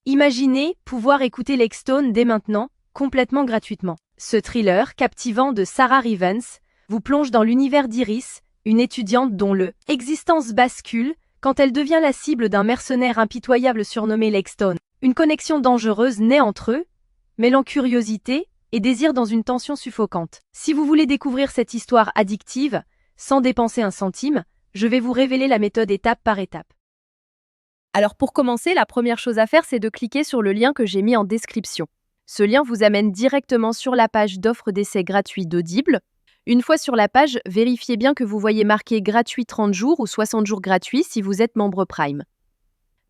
Imaginez pouvoir écouter Lexstone dès maintenant, complètement gratuitement. Ce thriller captivant de Sarah Rivens vous plonge dans l'univers d'Iris, une étudiante dont l'existence bascule quand elle devient la cible d'un mercenaire impitoyable surnommé Lexstone. Une connexion dangereuse naît entre eux, mêlant curiosité et désir dans une tension suffocante. Si vous voulez découvrir cette histoire addictive, sans dépenser un centime, je vais vous révéler la méthode étape par étape. Alors pour commencer, la première chose à faire, c'est de cliquer sur le lien que j'ai mis en description. Ce lien vous amène directement sur la page d'offre d'essai gratuit d'Audible. Une fois sur la page, vérifiez bien que vous voyez marqué gratuit 30 jours ou 60 jours gratuits si vous êtes membre Prime.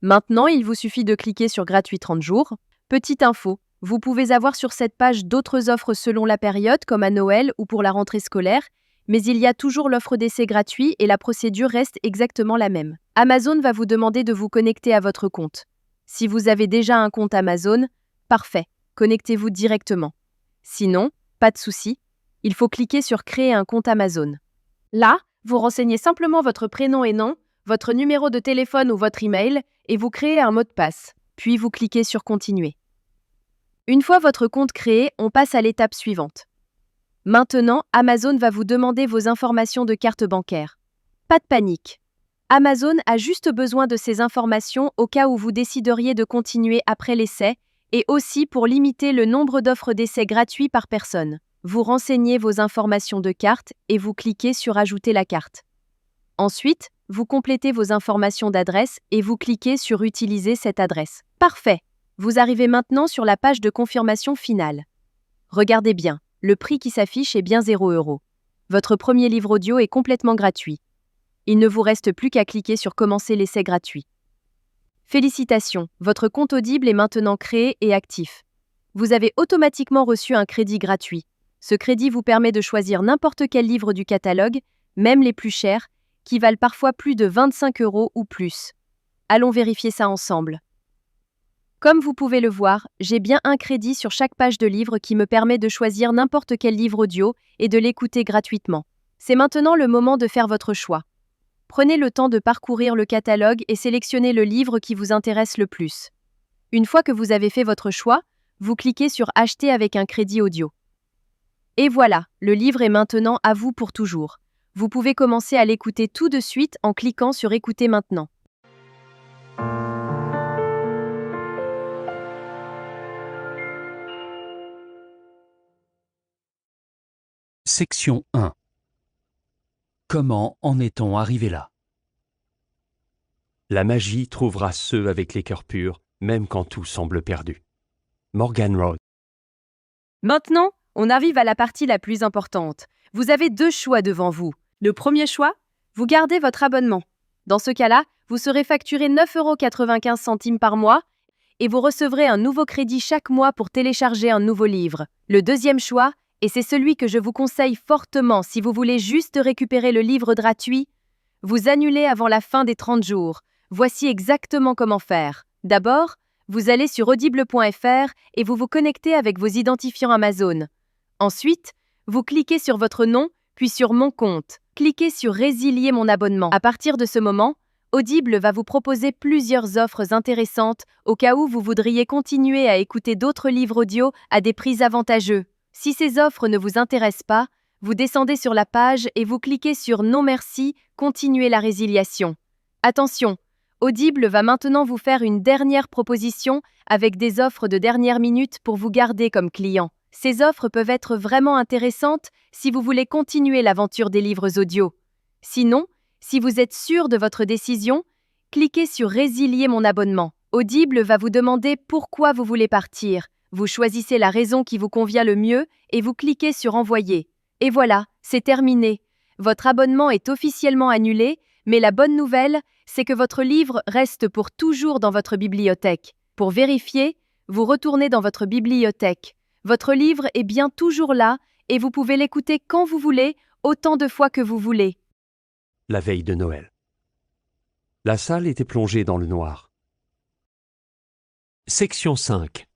Maintenant, il vous suffit de cliquer sur gratuit 30 jours. Petite info, vous pouvez avoir sur cette page d'autres offres selon la période, comme à Noël ou pour la rentrée scolaire, mais il y a toujours l'offre d'essai gratuit et la procédure reste exactement la même. Amazon va vous demander de vous connecter à votre compte. Si vous avez déjà un compte Amazon, parfait, connectez-vous directement. Sinon, pas de souci, il faut cliquer sur Créer un compte Amazon. Là, vous renseignez simplement votre prénom et nom, votre numéro de téléphone ou votre email et vous créez un mot de passe. Puis vous cliquez sur Continuer. Une fois votre compte créé, on passe à l'étape suivante. Maintenant, Amazon va vous demander vos informations de carte bancaire. Pas de panique. Amazon a juste besoin de ces informations au cas où vous décideriez de continuer après l'essai et aussi pour limiter le nombre d'offres d'essai gratuits par personne. Vous renseignez vos informations de carte et vous cliquez sur Ajouter la carte. Ensuite, vous complétez vos informations d'adresse et vous cliquez sur Utiliser cette adresse. Parfait. Vous arrivez maintenant sur la page de confirmation finale. Regardez bien, le prix qui s'affiche est bien 0 €. Votre premier livre audio est complètement gratuit. Il ne vous reste plus qu'à cliquer sur Commencer l'essai gratuit. Félicitations, votre compte Audible est maintenant créé et actif. Vous avez automatiquement reçu un crédit gratuit. Ce crédit vous permet de choisir n'importe quel livre du catalogue, même les plus chers, qui valent parfois plus de 25 € ou plus. Allons vérifier ça ensemble. Comme vous pouvez le voir, j'ai bien un crédit sur chaque page de livre qui me permet de choisir n'importe quel livre audio et de l'écouter gratuitement. C'est maintenant le moment de faire votre choix. Prenez le temps de parcourir le catalogue et sélectionnez le livre qui vous intéresse le plus. Une fois que vous avez fait votre choix, vous cliquez sur Acheter avec un crédit audio. Et voilà, le livre est maintenant à vous pour toujours. Vous pouvez commencer à l'écouter tout de suite en cliquant sur Écouter maintenant. Section 1. Comment en est-on arrivé là? La magie trouvera ceux avec les cœurs purs, même quand tout semble perdu. Morgan Road. Maintenant, on arrive à la partie la plus importante. Vous avez 2 choix devant vous. Le premier choix, vous gardez votre abonnement. Dans ce cas-là, vous serez facturé 9,95 € par mois et vous recevrez un nouveau crédit chaque mois pour télécharger un nouveau livre. Le deuxième choix, et c'est celui que je vous conseille fortement si vous voulez juste récupérer le livre gratuit, vous annulez avant la fin des 30 jours. Voici exactement comment faire. D'abord, vous allez sur audible.fr et vous vous connectez avec vos identifiants Amazon. Ensuite, vous cliquez sur votre nom, puis sur Mon compte. Cliquez sur Résilier mon abonnement. À partir de ce moment, Audible va vous proposer plusieurs offres intéressantes au cas où vous voudriez continuer à écouter d'autres livres audio à des prix avantageux. Si ces offres ne vous intéressent pas, vous descendez sur la page et vous cliquez sur Non merci, continuez la résiliation. Attention, Audible va maintenant vous faire une dernière proposition avec des offres de dernière minute pour vous garder comme client. Ces offres peuvent être vraiment intéressantes si vous voulez continuer l'aventure des livres audio. Sinon, si vous êtes sûr de votre décision, cliquez sur Résilier mon abonnement. Audible va vous demander pourquoi vous voulez partir. Vous choisissez la raison qui vous convient le mieux et vous cliquez sur Envoyer. Et voilà, c'est terminé. Votre abonnement est officiellement annulé, mais la bonne nouvelle, c'est que votre livre reste pour toujours dans votre bibliothèque. Pour vérifier, vous retournez dans votre bibliothèque. Votre livre est bien toujours là et vous pouvez l'écouter quand vous voulez, autant de fois que vous voulez. La veille de Noël. La salle était plongée dans le noir. Section 5.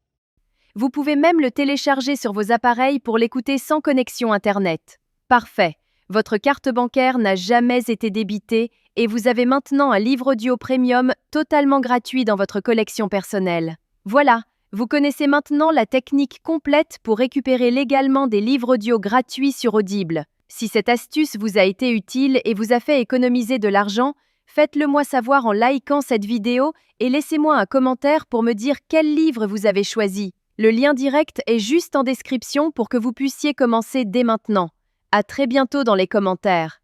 Vous pouvez même le télécharger sur vos appareils pour l'écouter sans connexion Internet. Parfait. Votre carte bancaire n'a jamais été débitée et vous avez maintenant un livre audio premium totalement gratuit dans votre collection personnelle. Voilà, vous connaissez maintenant la technique complète pour récupérer légalement des livres audio gratuits sur Audible. Si cette astuce vous a été utile et vous a fait économiser de l'argent, faites-le moi savoir en likant cette vidéo et laissez-moi un commentaire pour me dire quel livre vous avez choisi. Le lien direct est juste en description pour que vous puissiez commencer dès maintenant. À très bientôt dans les commentaires.